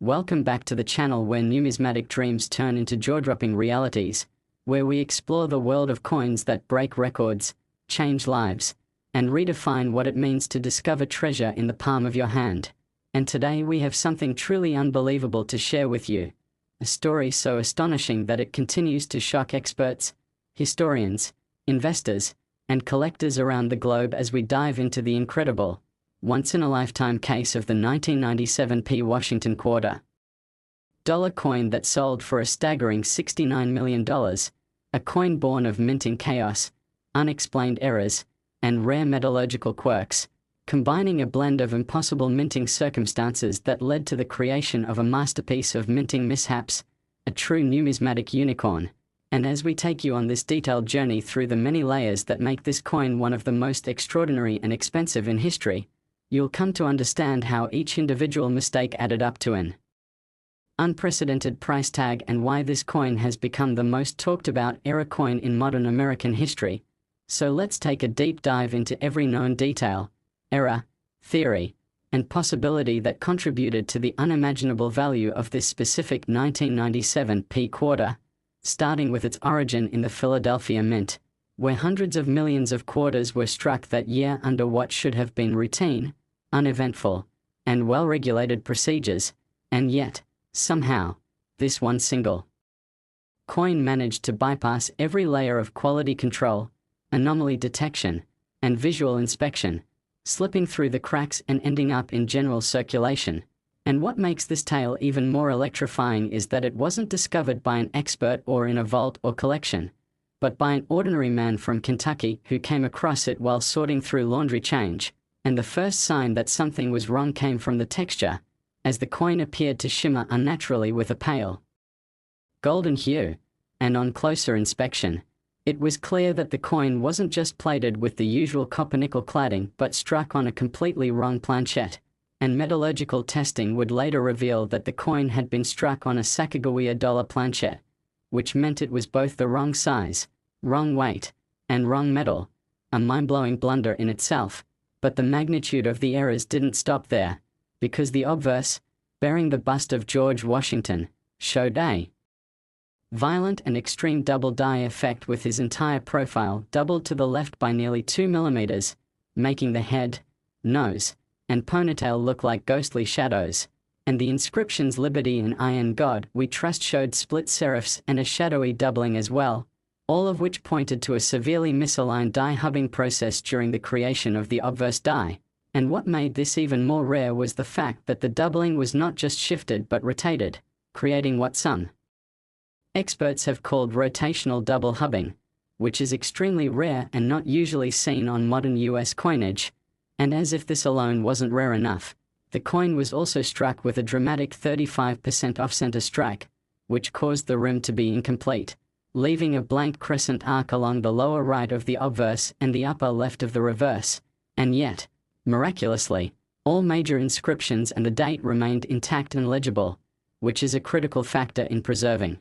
Welcome back to the channel where numismatic dreams turn into jaw-dropping realities, where we explore the world of coins that break records, change lives, and redefine what it means to discover treasure in the palm of your hand. And today we have something truly unbelievable to share with you. A story so astonishing that it continues to shock experts, historians, investors, and collectors around the globe as we dive into the incredible, once-in-a-lifetime case of the 1997 Washington $quarter coin that sold for a staggering $69 million, a coin born of minting chaos, unexplained errors, and rare metallurgical quirks, combining a blend of impossible minting circumstances that led to the creation of a masterpiece of minting mishaps, a true numismatic unicorn. And as we take you on this detailed journey through the many layers that make this coin one of the most extraordinary and expensive in history, you'll come to understand how each individual mistake added up to an unprecedented price tag and why this coin has become the most talked about error coin in modern American history. So let's take a deep dive into every known detail, error, theory, and possibility that contributed to the unimaginable value of this specific 1997 quarter, starting with its origin in the Philadelphia Mint, where hundreds of millions of quarters were struck that year under what should have been routine, uneventful, and well-regulated procedures, and yet, somehow, this one single coin managed to bypass every layer of quality control, anomaly detection, and visual inspection, slipping through the cracks and ending up in general circulation. And what makes this tale even more electrifying is that it wasn't discovered by an expert or in a vault or collection, but by an ordinary man from Kentucky who came across it while sorting through laundry change. And the first sign that something was wrong came from the texture, as the coin appeared to shimmer unnaturally with a pale golden hue. And on closer inspection, it was clear that the coin wasn't just plated with the usual copper-nickel cladding but struck on a completely wrong planchet. And metallurgical testing would later reveal that the coin had been struck on a Sacagawea dollar planchet, which meant it was both the wrong size, wrong weight, and wrong metal, a mind-blowing blunder in itself. But the magnitude of the errors didn't stop there, because the obverse, bearing the bust of George Washington, showed a violent and extreme double die effect with his entire profile doubled to the left by nearly 2 millimeters, making the head, nose, and ponytail look like ghostly shadows. And the inscriptions "Liberty" and "I and God We Trust" showed split serifs and a shadowy doubling as well, all of which pointed to a severely misaligned die hubbing process during the creation of the obverse die. And what made this even more rare was the fact that the doubling was not just shifted but rotated, creating what some experts have called rotational double hubbing, which is extremely rare and not usually seen on modern US coinage. And as if this alone wasn't rare enough, the coin was also struck with a dramatic 35% off-center strike, which caused the rim to be incomplete, leaving a blank crescent arc along the lower right of the obverse and the upper left of the reverse. And yet, miraculously, all major inscriptions and the date remained intact and legible, which is a critical factor in preserving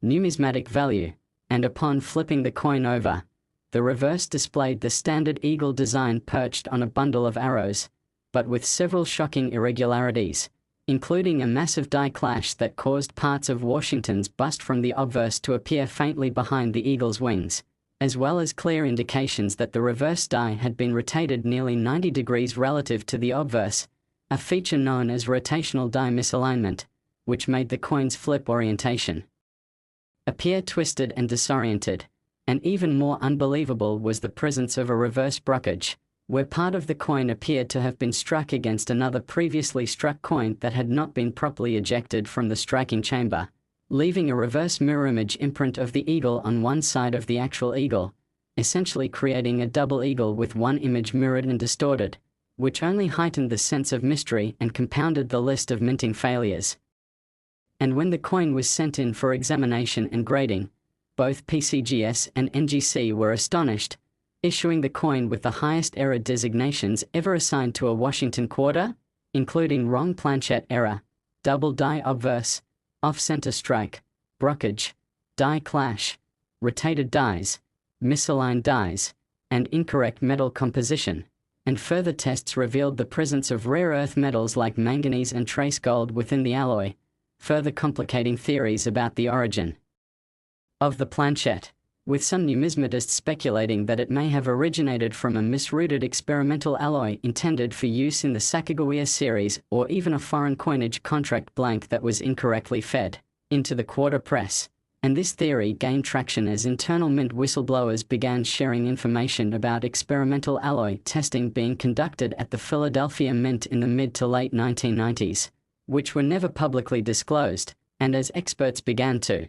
numismatic value. And upon flipping the coin over, the reverse displayed the standard eagle design perched on a bundle of arrows, but with several shocking irregularities, including a massive die clash that caused parts of Washington's bust from the obverse to appear faintly behind the eagle's wings, as well as clear indications that the reverse die had been rotated nearly 90 degrees relative to the obverse, a feature known as rotational die misalignment, which made the coin's flip orientation appear twisted and disoriented. And even more unbelievable was the presence of a reverse brockage, where part of the coin appeared to have been struck against another previously struck coin that had not been properly ejected from the striking chamber, leaving a reverse mirror image imprint of the eagle on one side of the actual eagle, essentially creating a double eagle with one image mirrored and distorted, which only heightened the sense of mystery and compounded the list of minting failures. And when the coin was sent in for examination and grading, both PCGS and NGC were astonished, issuing the coin with the highest error designations ever assigned to a Washington quarter, including wrong planchet error, double die obverse, off-center strike, brockage, die clash, rotated dies, misaligned dies, and incorrect metal composition. and further tests revealed the presence of rare earth metals like manganese and trace gold within the alloy, further complicating theories about the origin of the planchette, with some numismatists speculating that it may have originated from a misrouted experimental alloy intended for use in the Sacagawea series, or even a foreign coinage contract blank that was incorrectly fed into the quarter press. And this theory gained traction as internal mint whistleblowers began sharing information about experimental alloy testing being conducted at the Philadelphia Mint in the mid to late 1990s, which were never publicly disclosed, and as experts began to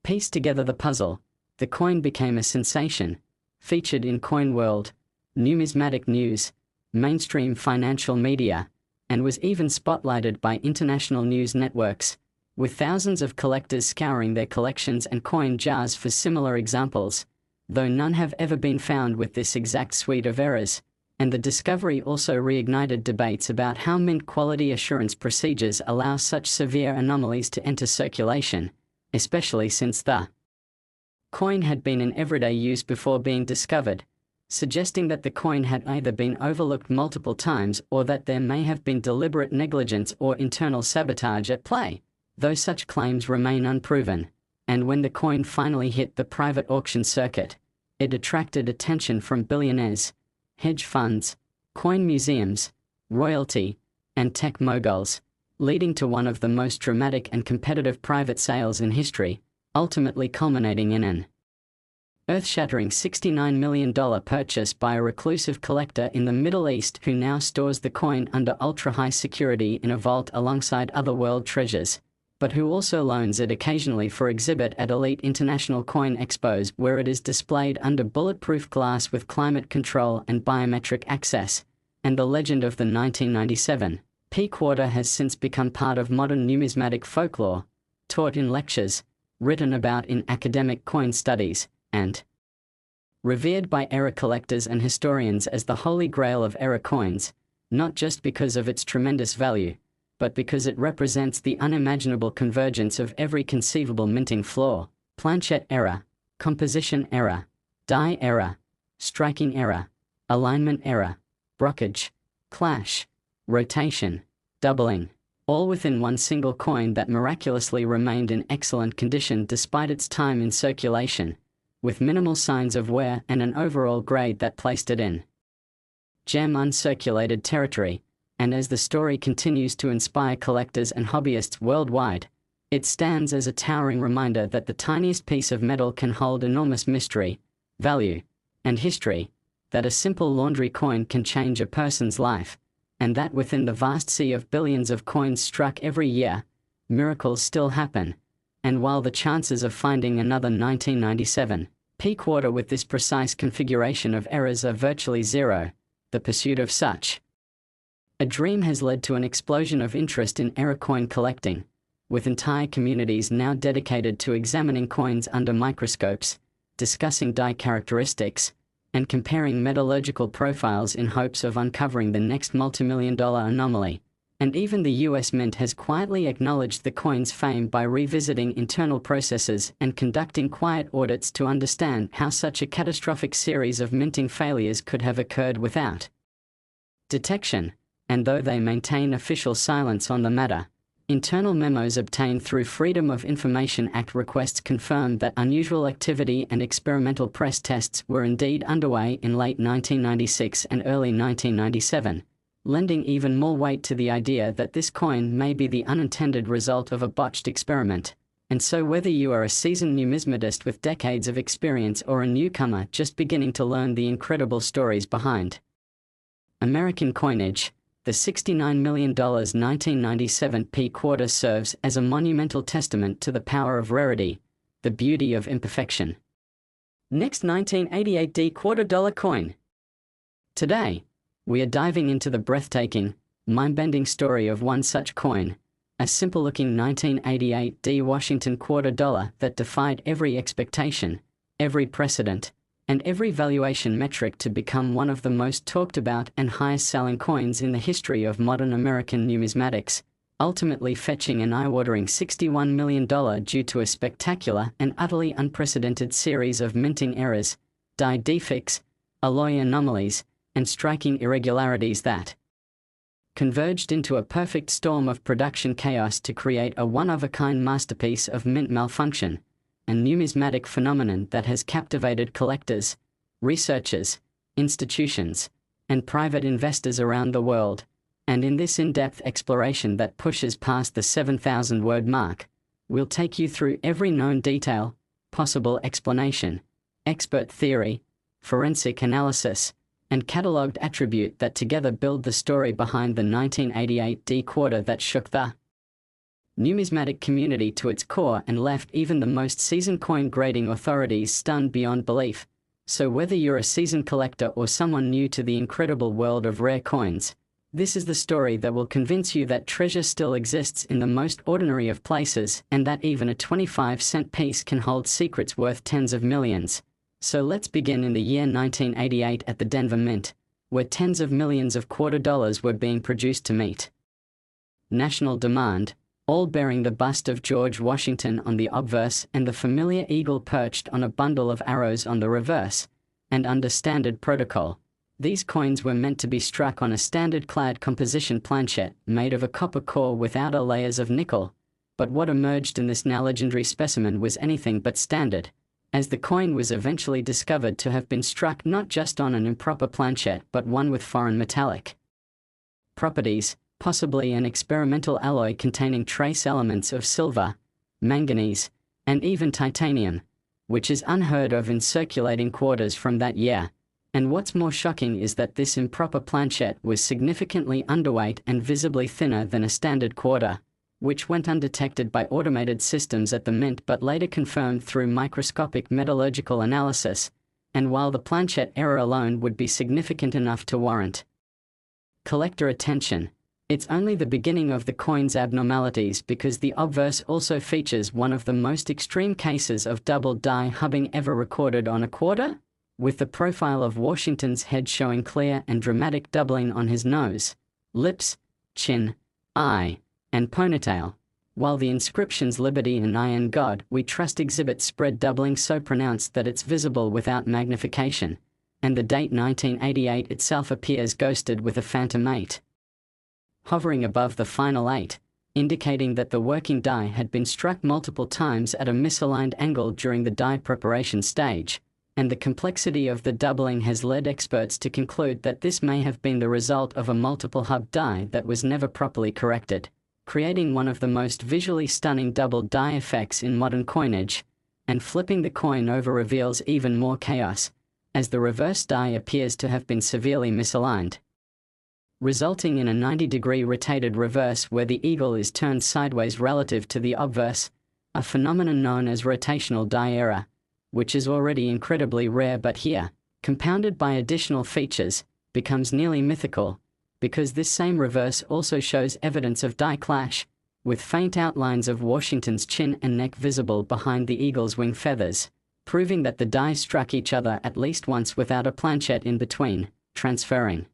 piece together the puzzle, the coin became a sensation, featured in Coin World, numismatic news, mainstream financial media, and was even spotlighted by international news networks, with thousands of collectors scouring their collections and coin jars for similar examples, though none have ever been found with this exact suite of errors. And the discovery also reignited debates about how mint quality assurance procedures allow such severe anomalies to enter circulation, especially since the coin had been in everyday use before being discovered, suggesting that the coin had either been overlooked multiple times or that there may have been deliberate negligence or internal sabotage at play, though such claims remain unproven. And when the coin finally hit the private auction circuit, it attracted attention from billionaires, hedge funds, coin museums, royalty, and tech moguls, leading to one of the most dramatic and competitive private sales in history, ultimately culminating in an earth-shattering $69 million purchase by a reclusive collector in the Middle East who now stores the coin under ultra-high security in a vault alongside other world treasures, but who also loans it occasionally for exhibit at elite international coin expos where it is displayed under bulletproof glass with climate control and biometric access. And the legend of the 1997 P quarter has since become part of modern numismatic folklore, taught in lectures, written about in academic coin studies, and revered by error collectors and historians as the holy grail of error coins, not just because of its tremendous value, but because it represents the unimaginable convergence of every conceivable minting flaw: planchette error, composition error, die error, striking error, alignment error, brokerage, clash, rotation, doubling, all within one single coin that miraculously remained in excellent condition despite its time in circulation, with minimal signs of wear and an overall grade that placed it in gem uncirculated territory. And as the story continues to inspire collectors and hobbyists worldwide, it stands as a towering reminder that the tiniest piece of metal can hold enormous mystery, value, and history, that a simple laundry coin can change a person's life, and that within the vast sea of billions of coins struck every year, miracles still happen. And while the chances of finding another 1997 P quarter with this precise configuration of errors are virtually zero, the pursuit of such a dream has led to an explosion of interest in error coin collecting, with entire communities now dedicated to examining coins under microscopes, discussing die characteristics, and comparing metallurgical profiles in hopes of uncovering the next multimillion-dollar anomaly. And even the US Mint has quietly acknowledged the coin's fame by revisiting internal processes and conducting quiet audits to understand how such a catastrophic series of minting failures could have occurred without detection. And though they maintain official silence on the matter, internal memos obtained through Freedom of Information Act requests confirm that unusual activity and experimental press tests were indeed underway in late 1996 and early 1997, lending even more weight to the idea that this coin may be the unintended result of a botched experiment. And so whether you are a seasoned numismatist with decades of experience or a newcomer just beginning to learn the incredible stories behind American coinage, the $69 million 1997 P quarter serves as a monumental testament to the power of rarity, the beauty of imperfection. Next 1988 D quarter dollar coin. Today, we are diving into the breathtaking, mind-bending story of one such coin, a simple-looking 1988 D Washington quarter dollar that defied every expectation, every precedent, and every valuation metric to become one of the most talked about and highest-selling coins in the history of modern American numismatics, ultimately fetching an eye-watering $61 million due to a spectacular and utterly unprecedented series of minting errors, die defects, alloy anomalies, and striking irregularities that converged into a perfect storm of production chaos to create a one-of-a-kind masterpiece of mint malfunction, a numismatic phenomenon that has captivated collectors, researchers, institutions, and private investors around the world. And in this in-depth exploration that pushes past the 7,000-word mark, we'll take you through every known detail, possible explanation, expert theory, forensic analysis, and catalogued attribute that together build the story behind the 1988 D-quarter that shook the numismatic community to its core and left even the most seasoned coin grading authorities stunned beyond belief. So whether you're a seasoned collector or someone new to the incredible world of rare coins, this is the story that will convince you that treasure still exists in the most ordinary of places and that even a 25-cent piece can hold secrets worth tens of millions. So let's begin in the year 1988 at the Denver Mint, where tens of millions of quarter dollars were being produced to meet national demand, all bearing the bust of George Washington on the obverse and the familiar eagle perched on a bundle of arrows on the reverse, and under standard protocol. These coins were meant to be struck on a standard-clad composition planchette made of a copper core with outer layers of nickel, but what emerged in this now legendary specimen was anything but standard, as the coin was eventually discovered to have been struck not just on an improper planchette but one with foreign metallic properties, possibly an experimental alloy containing trace elements of silver, manganese, and even titanium, which is unheard of in circulating quarters from that year. And what's more shocking is that this improper planchette was significantly underweight and visibly thinner than a standard quarter, which went undetected by automated systems at the Mint but later confirmed through microscopic metallurgical analysis, and while the planchette error alone would be significant enough to warrant collector attention, it's only the beginning of the coin's abnormalities, because the obverse also features one of the most extreme cases of double die hubbing ever recorded on a quarter, with the profile of Washington's head showing clear and dramatic doubling on his nose, lips, chin, eye, and ponytail, while the inscriptions Liberty and Iron God We Trust exhibit spread doubling so pronounced that it's visible without magnification, and the date 1988 itself appears ghosted with a phantom 8 hovering above the final 8, indicating that the working die had been struck multiple times at a misaligned angle during the die preparation stage, and the complexity of the doubling has led experts to conclude that this may have been the result of a multiple hub die that was never properly corrected, creating one of the most visually stunning double die effects in modern coinage. And flipping the coin over reveals even more chaos, as the reverse die appears to have been severely misaligned, resulting in a 90-degree rotated reverse where the eagle is turned sideways relative to the obverse, a phenomenon known as rotational die error, which is already incredibly rare but here, compounded by additional features, becomes nearly mythical, because this same reverse also shows evidence of die clash, with faint outlines of Washington's chin and neck visible behind the eagle's wing feathers, proving that the die struck each other at least once without a planchette in between, transferring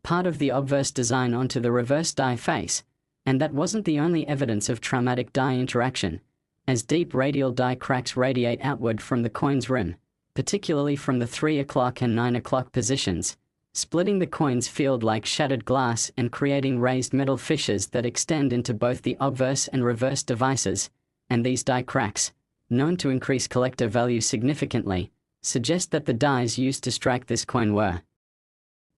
part of the obverse design onto the reverse die face. And that wasn't the only evidence of traumatic die interaction, as deep radial die cracks radiate outward from the coin's rim, particularly from the 3 o'clock and 9 o'clock positions, splitting the coin's field like shattered glass and creating raised metal fissures that extend into both the obverse and reverse devices. And these die cracks, known to increase collector value significantly, suggest that the dies used to strike this coin were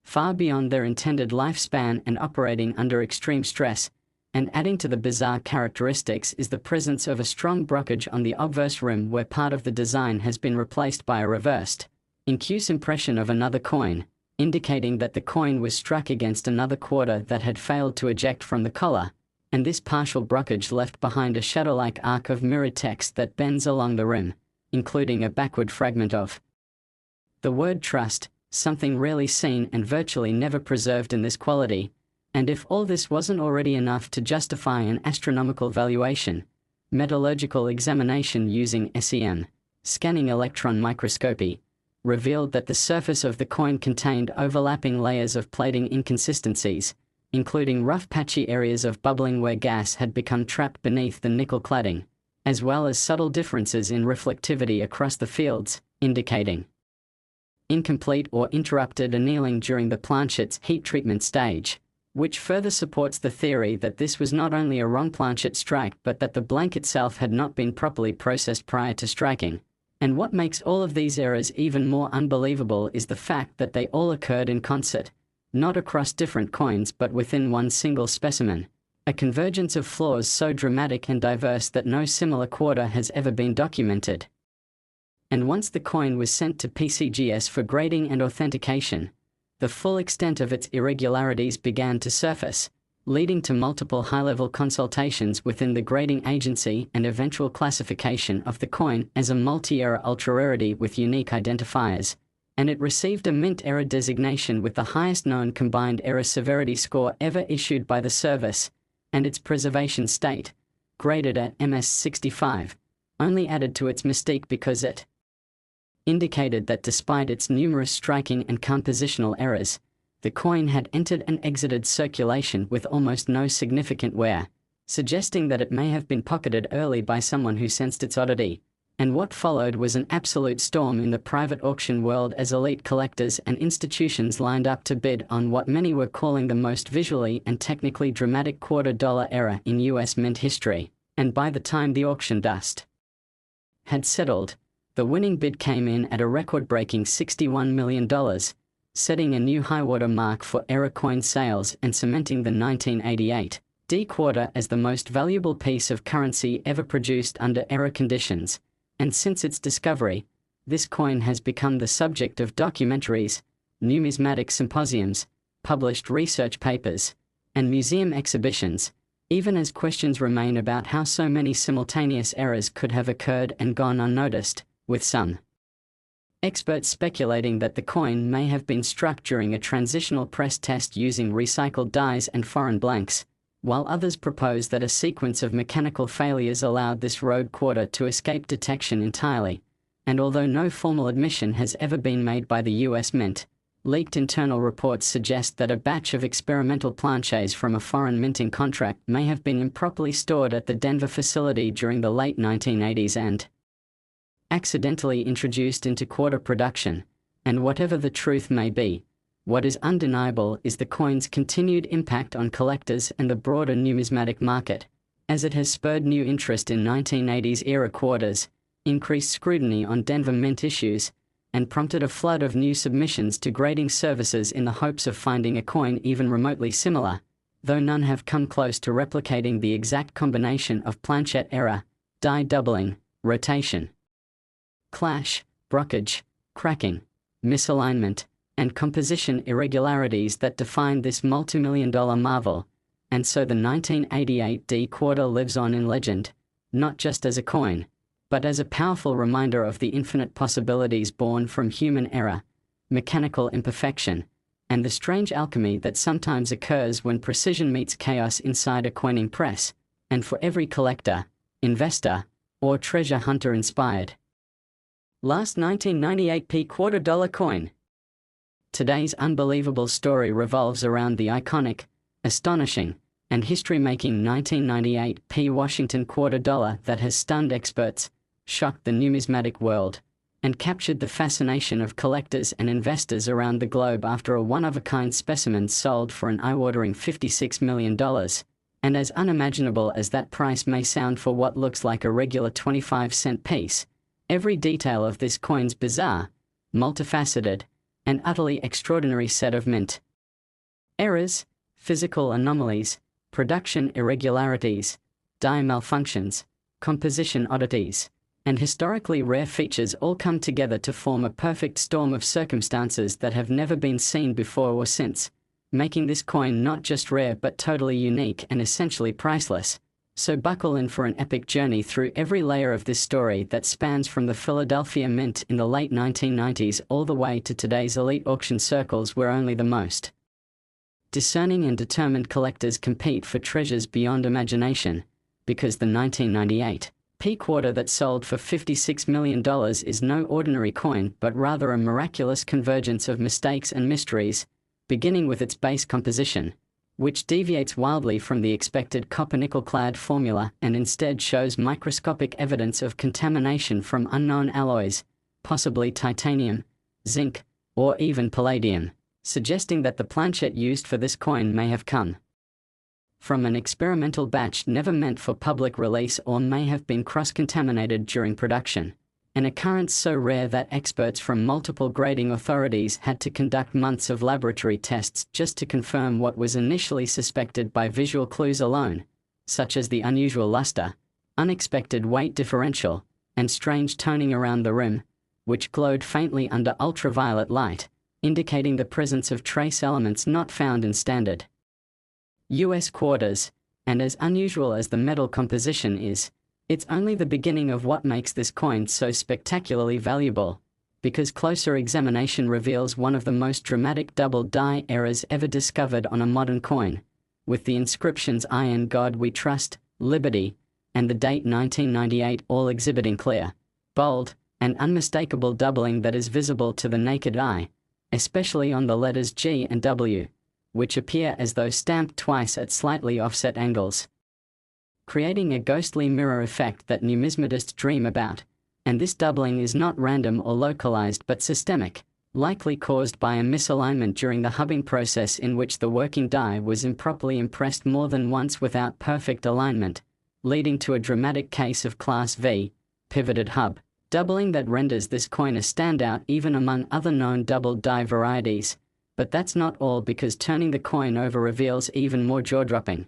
far beyond their intended lifespan and operating under extreme stress. And adding to the bizarre characteristics is the presence of a strong blockage on the obverse rim where part of the design has been replaced by a reversed, incuse impression of another coin, indicating that the coin was struck against another quarter that had failed to eject from the collar, and this partial blockage left behind a shadow-like arc of mirrored text that bends along the rim, including a backward fragment of the word trust, something rarely seen and virtually never preserved in this quality. And if all this wasn't already enough to justify an astronomical valuation, metallurgical examination using SEM, scanning electron microscopy, revealed that the surface of the coin contained overlapping layers of plating inconsistencies, including rough patchy areas of bubbling where gas had become trapped beneath the nickel cladding, as well as subtle differences in reflectivity across the fields, indicating incomplete or interrupted annealing during the planchet's heat treatment stage, which further supports the theory that this was not only a wrong planchet strike but that the blank itself had not been properly processed prior to striking. And what makes all of these errors even more unbelievable is the fact that they all occurred in concert, not across different coins but within one single specimen, a convergence of flaws so dramatic and diverse that no similar quarter has ever been documented. And once the coin was sent to PCGS for grading and authentication, the full extent of its irregularities began to surface, leading to multiple high-level consultations within the grading agency and eventual classification of the coin as a multi-error ultra-rarity with unique identifiers, and it received a mint error designation with the highest known combined error severity score ever issued by the service, and its preservation state, graded at MS65, only added to its mystique because it indicated that despite its numerous striking and compositional errors, the coin had entered and exited circulation with almost no significant wear, suggesting that it may have been pocketed early by someone who sensed its oddity. And what followed was an absolute storm in the private auction world as elite collectors and institutions lined up to bid on what many were calling the most visually and technically dramatic $250 error in US mint history. And by the time the auction dust had settled, the winning bid came in at a record-breaking $61 million, setting a new high-water mark for error coin sales and cementing the 1988 D quarter as the most valuable piece of currency ever produced under error conditions. And since its discovery, this coin has become the subject of documentaries, numismatic symposiums, published research papers, and museum exhibitions, even as questions remain about how so many simultaneous errors could have occurred and gone unnoticed, with some experts speculating that the coin may have been struck during a transitional press test using recycled dies and foreign blanks, while others propose that a sequence of mechanical failures allowed this rogue quarter to escape detection entirely. And although no formal admission has ever been made by the US Mint, leaked internal reports suggest that a batch of experimental planchets from a foreign minting contract may have been improperly stored at the Denver facility during the late 1980s and accidentally introduced into quarter production. And whatever the truth may be, what is undeniable is the coin's continued impact on collectors and the broader numismatic market, as it has spurred new interest in 1980s-era quarters, increased scrutiny on Denver Mint issues, and prompted a flood of new submissions to grading services in the hopes of finding a coin even remotely similar, though none have come close to replicating the exact combination of planchet error, die doubling, rotation, clash, brokerage, cracking, misalignment, and composition irregularities that define this multi-million-dollar marvel. And so the 1988 D quarter lives on in legend, not just as a coin, but as a powerful reminder of the infinite possibilities born from human error, mechanical imperfection, and the strange alchemy that sometimes occurs when precision meets chaos inside a coining press, and for every collector, investor, or treasure hunter inspired. Last 1998 $250 coin. Today's unbelievable story revolves around the iconic, astonishing, and history-making 1998 Washington $250 that has stunned experts, shocked the numismatic world, and captured the fascination of collectors and investors around the globe after a one-of-a-kind specimen sold for an eye-watering $56 million. And as unimaginable as that price may sound for what looks like a regular 25-cent piece, every detail of this coin's bizarre, multifaceted, and utterly extraordinary set of mint errors, physical anomalies, production irregularities, die malfunctions, composition oddities, and historically rare features all come together to form a perfect storm of circumstances that have never been seen before or since, making this coin not just rare but totally unique and essentially priceless. So buckle in for an epic journey through every layer of this story that spans from the Philadelphia Mint in the late 1990s all the way to today's elite auction circles where only the most discerning and determined collectors compete for treasures beyond imagination, because the 1998 quarter that sold for $56 million is no ordinary coin but rather a miraculous convergence of mistakes and mysteries, beginning with its base composition, which deviates wildly from the expected copper-nickel-clad formula and instead shows microscopic evidence of contamination from unknown alloys, possibly titanium, zinc, or even palladium, suggesting that the planchet used for this coin may have come from an experimental batch never meant for public release or may have been cross-contaminated during production, an occurrence so rare that experts from multiple grading authorities had to conduct months of laboratory tests just to confirm what was initially suspected by visual clues alone, such as the unusual luster, unexpected weight differential, and strange toning around the rim, which glowed faintly under ultraviolet light, indicating the presence of trace elements not found in standard US quarters. And as unusual as the metal composition is, it's only the beginning of what makes this coin so spectacularly valuable, because closer examination reveals one of the most dramatic double die errors ever discovered on a modern coin, with the inscriptions "I in God We Trust," "Liberty," and the date 1998 all exhibiting clear, bold, and unmistakable doubling that is visible to the naked eye, especially on the letters G and W, which appear as though stamped twice at slightly offset angles, creating a ghostly mirror effect that numismatists dream about. And this doubling is not random or localized but systemic, likely caused by a misalignment during the hubbing process in which the working die was improperly impressed more than once without perfect alignment, leading to a dramatic case of Class V, pivoted hub, doubling that renders this coin a standout even among other known double die varieties. But that's not all, because turning the coin over reveals even more jaw-dropping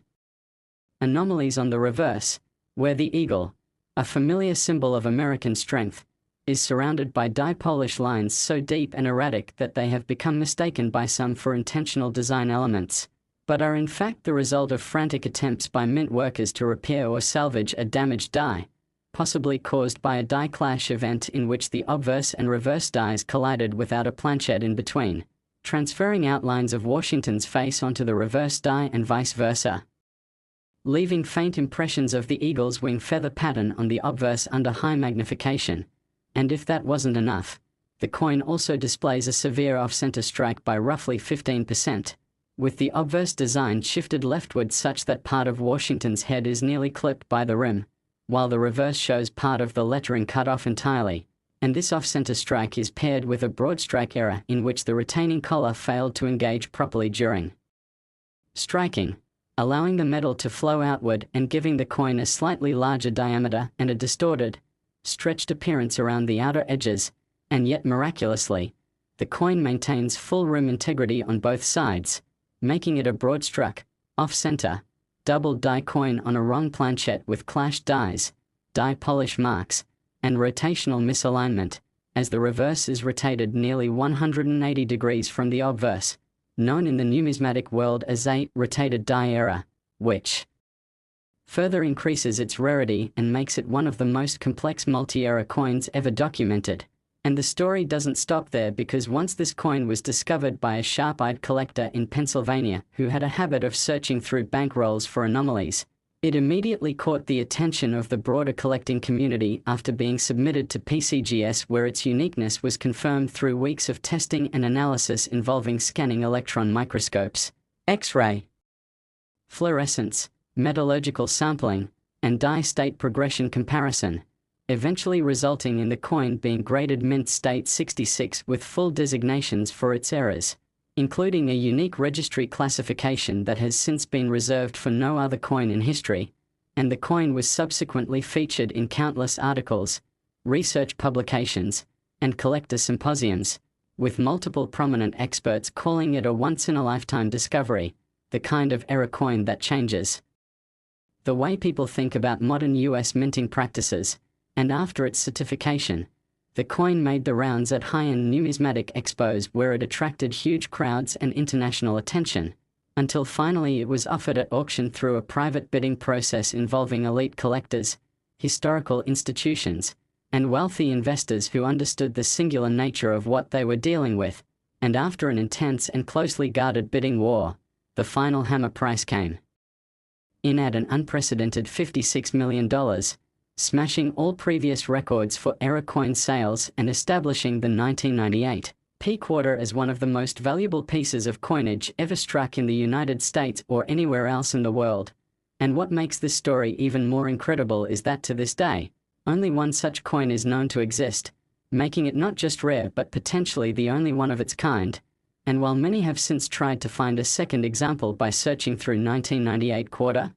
anomalies on the reverse, where the eagle, a familiar symbol of American strength, is surrounded by die polish lines so deep and erratic that they have become mistaken by some for intentional design elements, but are in fact the result of frantic attempts by mint workers to repair or salvage a damaged die, possibly caused by a die clash event in which the obverse and reverse dies collided without a planchet in between, transferring outlines of Washington's face onto the reverse die and vice versa, leaving faint impressions of the eagle's wing feather pattern on the obverse under high magnification. And if that wasn't enough, the coin also displays a severe off-center strike by roughly 15%, with the obverse design shifted leftward such that part of Washington's head is nearly clipped by the rim, while the reverse shows part of the lettering cut off entirely. And this off-center strike is paired with a broad strike error in which the retaining collar failed to engage properly during striking, allowing the metal to flow outward and giving the coin a slightly larger diameter and a distorted, stretched appearance around the outer edges. And yet miraculously, the coin maintains full rim integrity on both sides, making it a broad-struck, off-center, double die coin on a wrong planchet with clashed dies, die polish marks, and rotational misalignment, as the reverse is rotated nearly 180 degrees from the obverse, known in the numismatic world as a rotated die error, which further increases its rarity and makes it one of the most complex multi-error coins ever documented. And the story doesn't stop there, because once this coin was discovered by a sharp-eyed collector in Pennsylvania who had a habit of searching through bankrolls for anomalies, it immediately caught the attention of the broader collecting community after being submitted to PCGS, where its uniqueness was confirmed through weeks of testing and analysis involving scanning electron microscopes, X-ray, fluorescence, metallurgical sampling, and die state progression comparison, eventually resulting in the coin being graded mint state 66 with full designations for its errors, including a unique registry classification that has since been reserved for no other coin in history. And the coin was subsequently featured in countless articles, research publications, and collector symposiums, with multiple prominent experts calling it a once-in-a-lifetime discovery, the kind of error coin that changes the way people think about modern US minting practices. And after its certification, the coin made the rounds at high-end numismatic expos, where it attracted huge crowds and international attention, until finally it was offered at auction through a private bidding process involving elite collectors, historical institutions, and wealthy investors who understood the singular nature of what they were dealing with. And after an intense and closely guarded bidding war, the final hammer price came in at an unprecedented $56 million, smashing all previous records for error coin sales and establishing the 1998 P quarter as one of the most valuable pieces of coinage ever struck in the United States or anywhere else in the world. And what makes this story even more incredible is that to this day, only one such coin is known to exist, making it not just rare but potentially the only one of its kind. And while many have since tried to find a second example by searching through 1998 quarter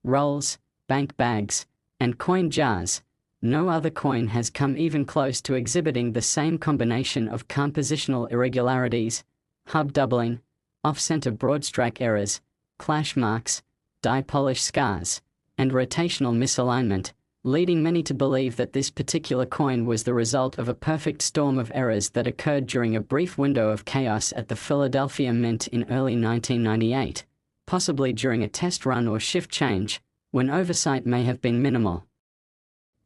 rolls, bank bags, and coin jars, no other coin has come even close to exhibiting the same combination of compositional irregularities, hub doubling, off-center broadstrike errors, clash marks, die polish scars, and rotational misalignment, leading many to believe that this particular coin was the result of a perfect storm of errors that occurred during a brief window of chaos at the Philadelphia Mint in early 1998, possibly during a test run or shift change, when oversight may have been minimal.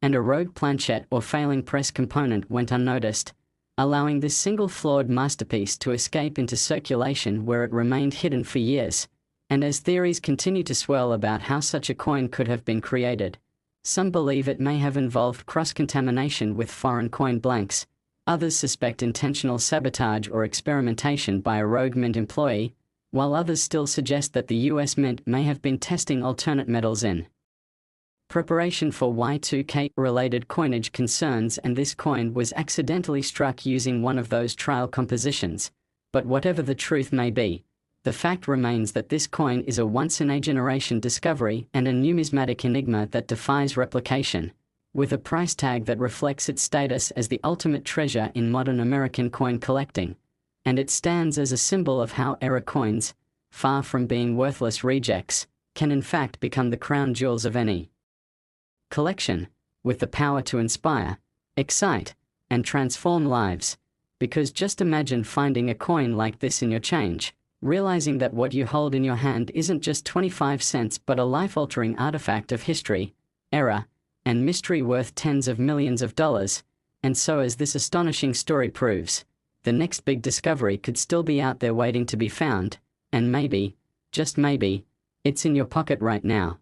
And a rogue planchette or failing press component went unnoticed, allowing this single flawed masterpiece to escape into circulation where it remained hidden for years. And as theories continue to swirl about how such a coin could have been created, some believe it may have involved cross-contamination with foreign coin blanks, others suspect intentional sabotage or experimentation by a rogue mint employee, while others still suggest that the US Mint may have been testing alternate metals in preparation for Y2K-related coinage concerns, and this coin was accidentally struck using one of those trial compositions. But whatever the truth may be, the fact remains that this coin is a once-in-a-generation discovery and a numismatic enigma that defies replication, with a price tag that reflects its status as the ultimate treasure in modern American coin collecting. And it stands as a symbol of how era coins, far from being worthless rejects, can in fact become the crown jewels of any collection, with the power to inspire, excite, and transform lives. Because just imagine finding a coin like this in your change, realizing that what you hold in your hand isn't just 25 cents but a life-altering artifact of history, era, and mystery worth tens of millions of dollars. And so, as this astonishing story proves, the next big discovery could still be out there waiting to be found, and maybe, just maybe, it's in your pocket right now.